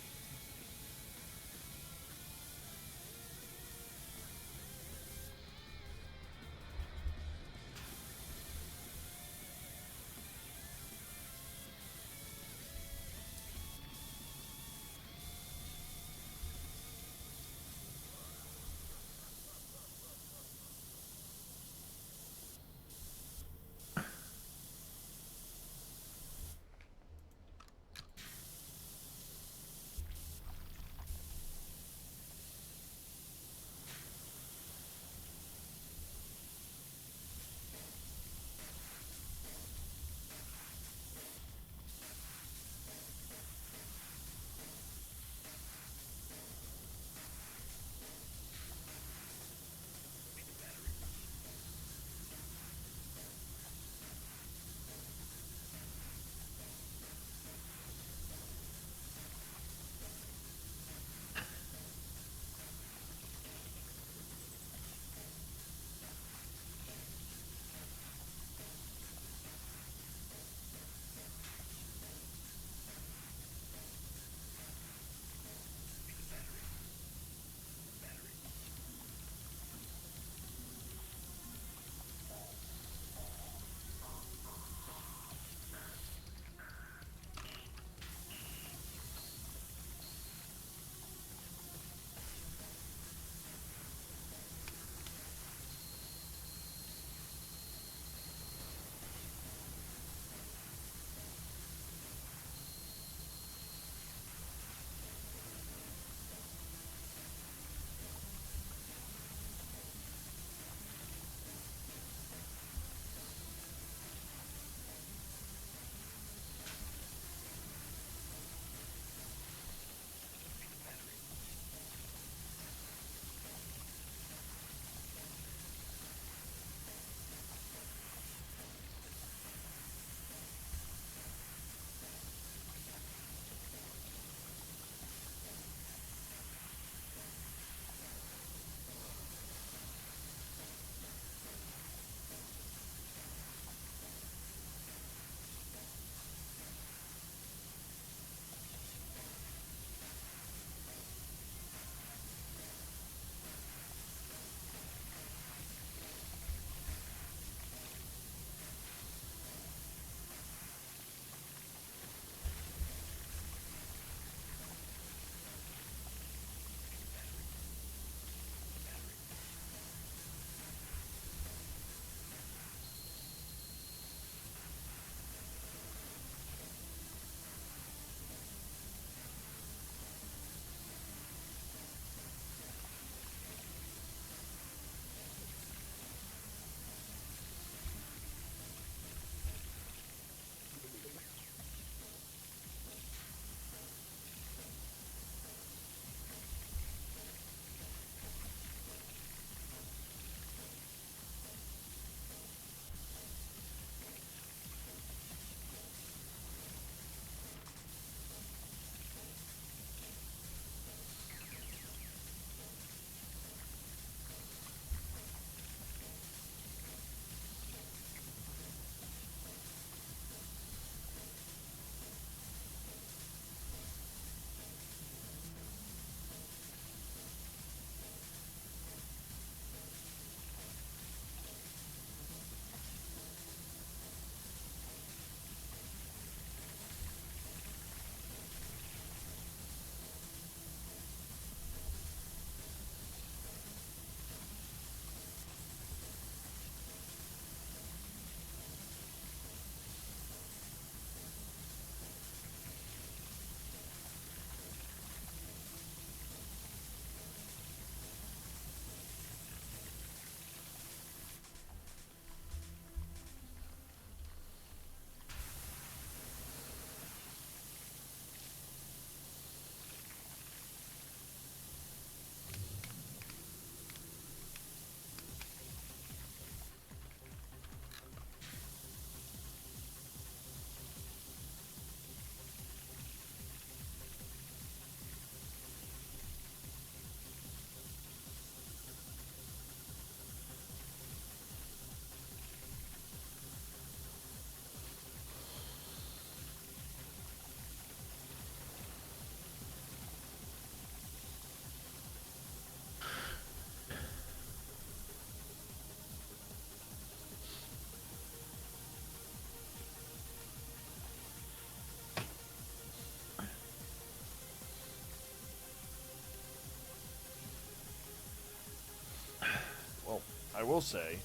will say,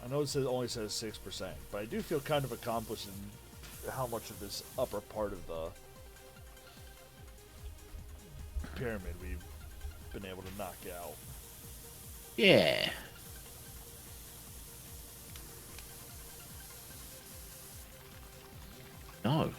I know it only says 6%, but I do feel kind of accomplished in how much of this upper part of the pyramid we've been able to knock out. Yeah. No.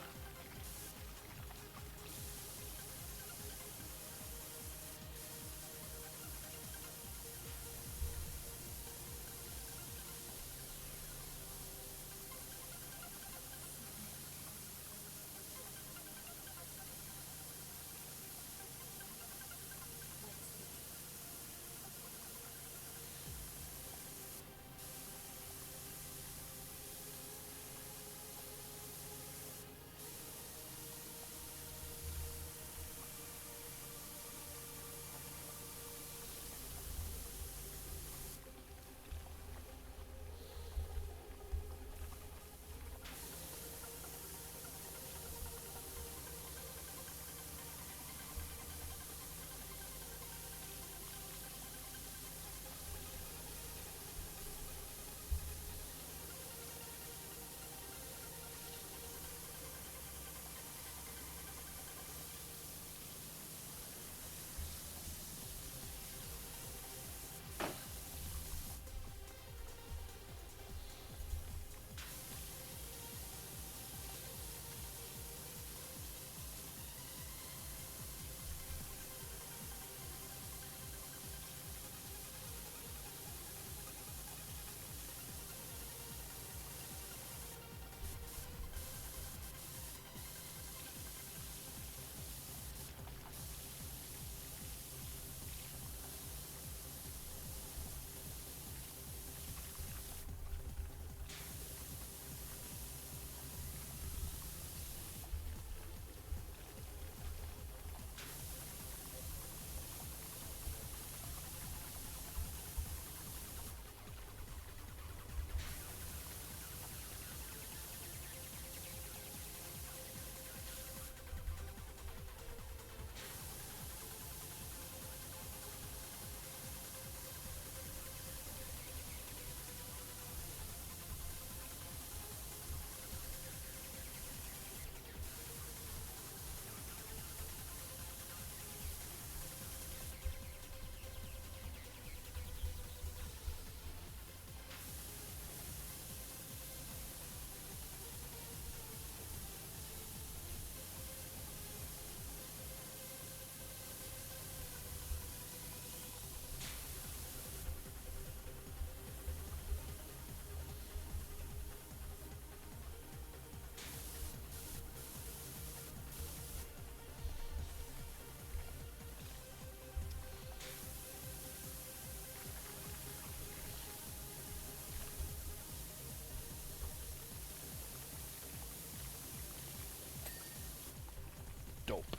Dope.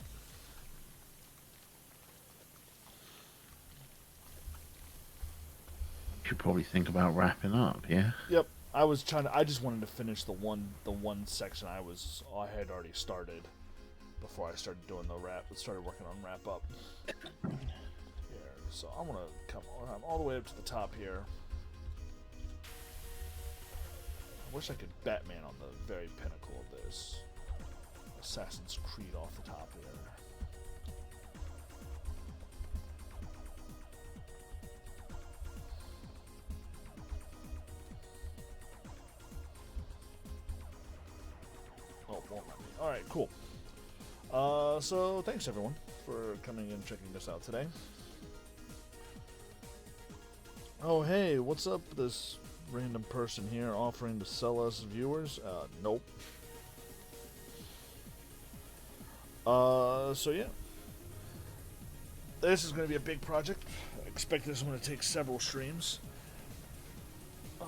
Should probably think about wrapping up, yeah? Yep. I just wanted to finish the one section I had already started before I started doing started working on wrap up. Here. So I'm gonna come all the way up to the top here. I wish I could Batman on the very pinnacle of this. Assassin's Creed off the top here. Oh, won't let me. Alright, cool. So thanks everyone for coming and checking this out today. Oh hey, what's up, this random person here offering to sell us viewers? Nope. So yeah. This is going to be a big project. I expect this one to take several streams.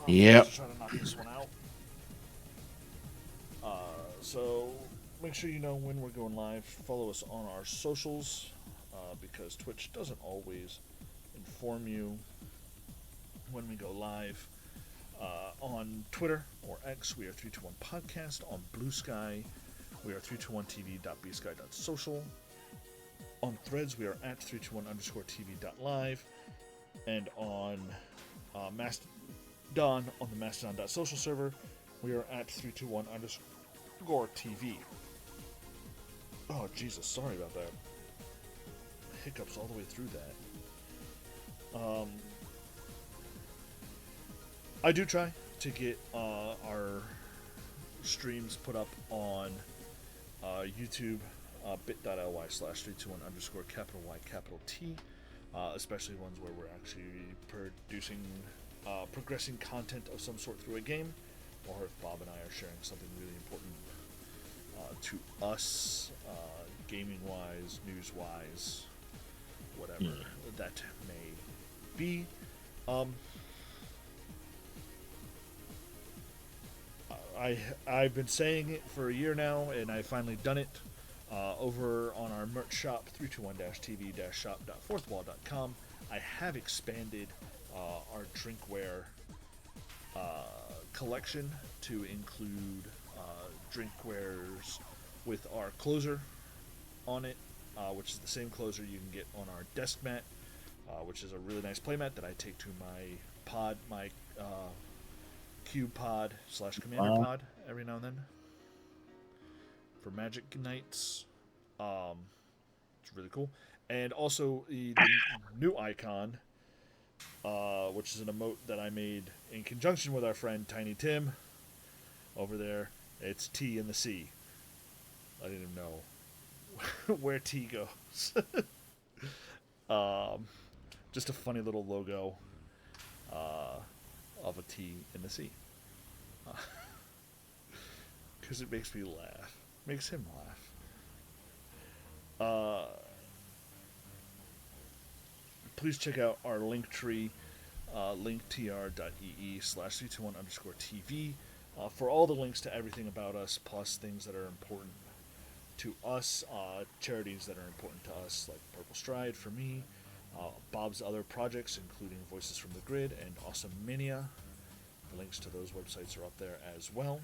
Yep. Just try to knock this one out. So make sure you know when we're going live. Follow us on our socials, because Twitch doesn't always inform you when we go live. On Twitter or X, we are 321 Podcast. On Blue Sky, we are 321tv.bsky.social. On Threads, we are at 321_tv.live. and on Mastodon on the Mastodon.social server. We are at 321_TV. Oh, Jesus, sorry about that. Hiccups all the way through that. I do try to get our streams put up on YouTube, bit.ly/321_Y_T, especially ones where we're actually producing, progressing content of some sort through a game, or if Bob and I are sharing something really important to us, gaming-wise, news-wise, whatever that may be. I've been saying it for a year now, and I finally done it. Over on our merch shop, 321-tv-shop.fourthwall.com, I have expanded our drinkware collection to include drinkwares with our closer on it, which is the same closer you can get on our desk mat, which is a really nice playmat that I take to my pod, my cube pod / commander pod every now and then for magic nights. It's really cool. And also the new icon, which is an emote that I made in conjunction with our friend Tiny Tim over there. It's T in the C. I didn't even know where T goes. Just a funny little logo of a T in the sea. Because it makes me laugh. Makes him laugh. Please check out our link tree, linktr.ee/321_TV, for all the links to everything about us, plus things that are important to us, charities that are important to us, like Purple Stride for me, Bob's other projects, including Voices from the Grid and Awesome Minia. The links to those websites are up there as well.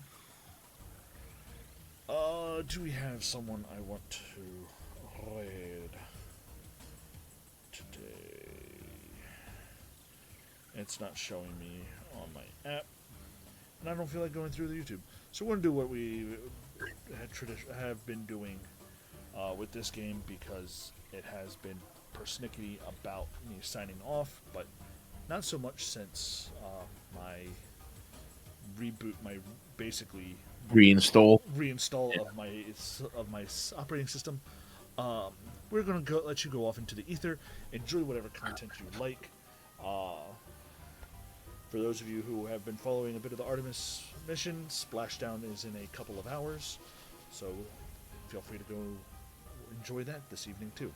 Do we have someone I want to read today? It's not showing me on my app, and I don't feel like going through the YouTube. So we're going to do what we have been doing with this game, because it has been persnickety about me signing off, but not so much since my reboot, my basically reinstall of my operating system. We're gonna let you go off into the ether, enjoy whatever content you like. For those of you who have been following a bit of the Artemis mission, Splashdown is in a couple of hours, so feel free to go enjoy that this evening too.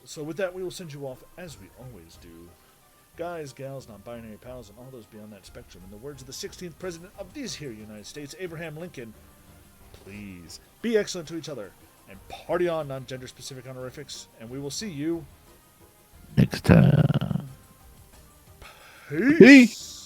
So with that, we will send you off as we always do. Guys, gals, non-binary pals, and all those beyond that spectrum, in the words of the 16th President of these here United States, Abraham Lincoln, please be excellent to each other and party on, non-gender specific honorifics, and we will see you next time. Peace.